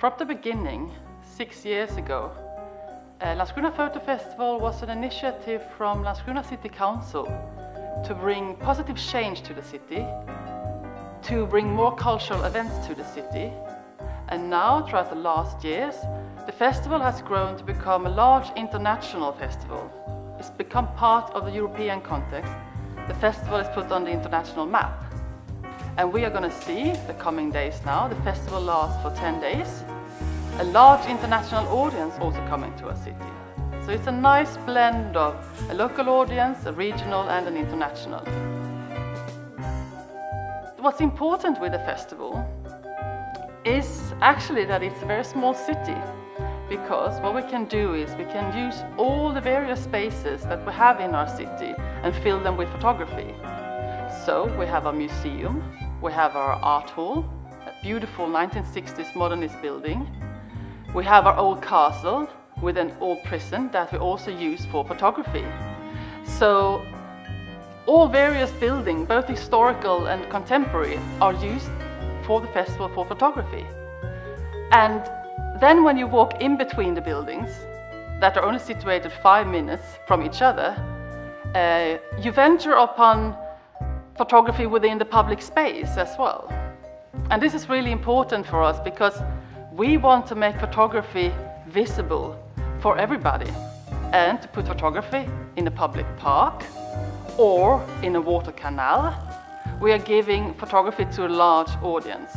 From the beginning, 6 years ago, Landskrona Photo Festival was an initiative from Landskrona City Council to bring positive change to the city, to bring more cultural events to the city. And now, throughout the last years, the festival has grown to become a large international festival. It's become part of the European context. The festival is put on the international map. And we are going to see, the coming days now, the festival lasts for 10 days. A large international audience also coming to our city. So it's a nice blend of a local audience, a regional and an international. What's important with the festival is actually that it's a very small city, because what we can do is we can use all the various spaces that we have in our city and fill them with photography. So we have our museum, we have our art hall, a beautiful 1960s modernist building. We have our old castle with an old prison that we also use for photography. So all various buildings, both historical and contemporary, are used for the festival for photography. And then when you walk in between the buildings that are only situated 5 minutes from each other, you venture upon photography within the public space as well. And this is really important for us because we want to make photography visible for everybody, and to put photography in a public park or in a water canal. We are giving photography to a large audience.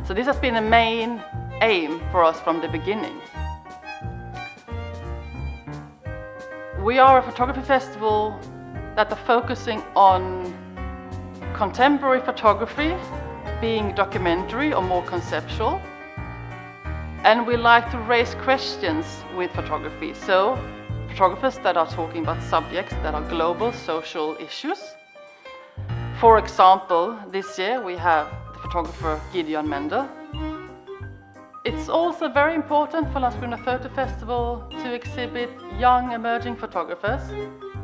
So this has been a main aim for us from the beginning. We are a photography festival that are focusing on contemporary photography, being documentary or more conceptual. And we like to raise questions with photography. So photographers that are talking about subjects that are global social issues. For example, this year we have the photographer Gideon Mendel. It's also very important for Landskrona Photo Festival to exhibit young emerging photographers.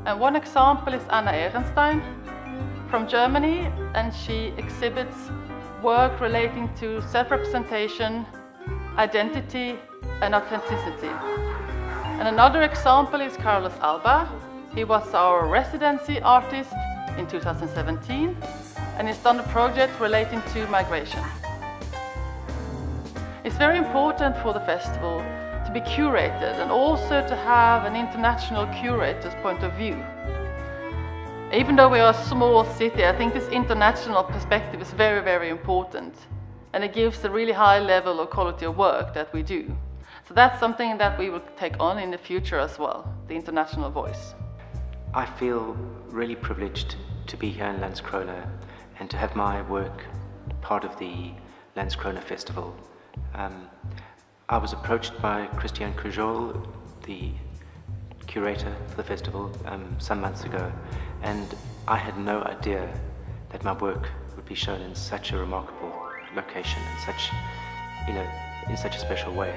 And one example is Anna Ehrenstein from Germany, and she exhibits work relating to self-representation, identity and authenticity. And another example is Carlos Alba. He was our residency artist in 2017, and he's done a project relating to migration. It's very important for the festival to be curated and also to have an international curator's point of view. Even though we are a small city, I think this international perspective is very, very important. And it gives a really high level of quality of work that we do. So that's something that we will take on in the future as well, the international voice. I feel really privileged to be here in Landskrona and to have my work part of the Landskrona Festival. I was approached by Christian Cujol, the curator for the festival, some months ago, and I had no idea that my work would be shown in such a remarkable location, in such a special way.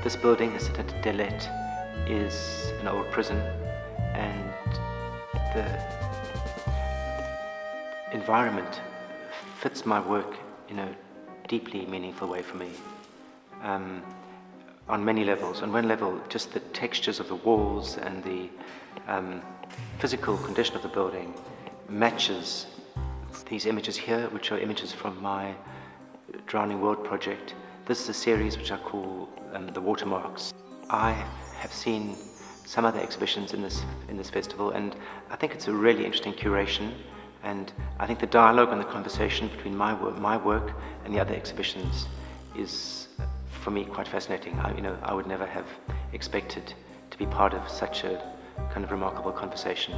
This building, the Cité de Delette, is an old prison, and the environment fits my work in a deeply meaningful way for me. On many levels. On one level, just the textures of the walls and the physical condition of the building matches these images here, which are images from my Drowning World project. This is a series which I call The Watermarks. I have seen some other exhibitions in this festival, and I think it's a really interesting curation, and I think the dialogue and the conversation between my work and the other exhibitions is, for me, quite fascinating. I would never have expected to be part of such a kind of remarkable conversation.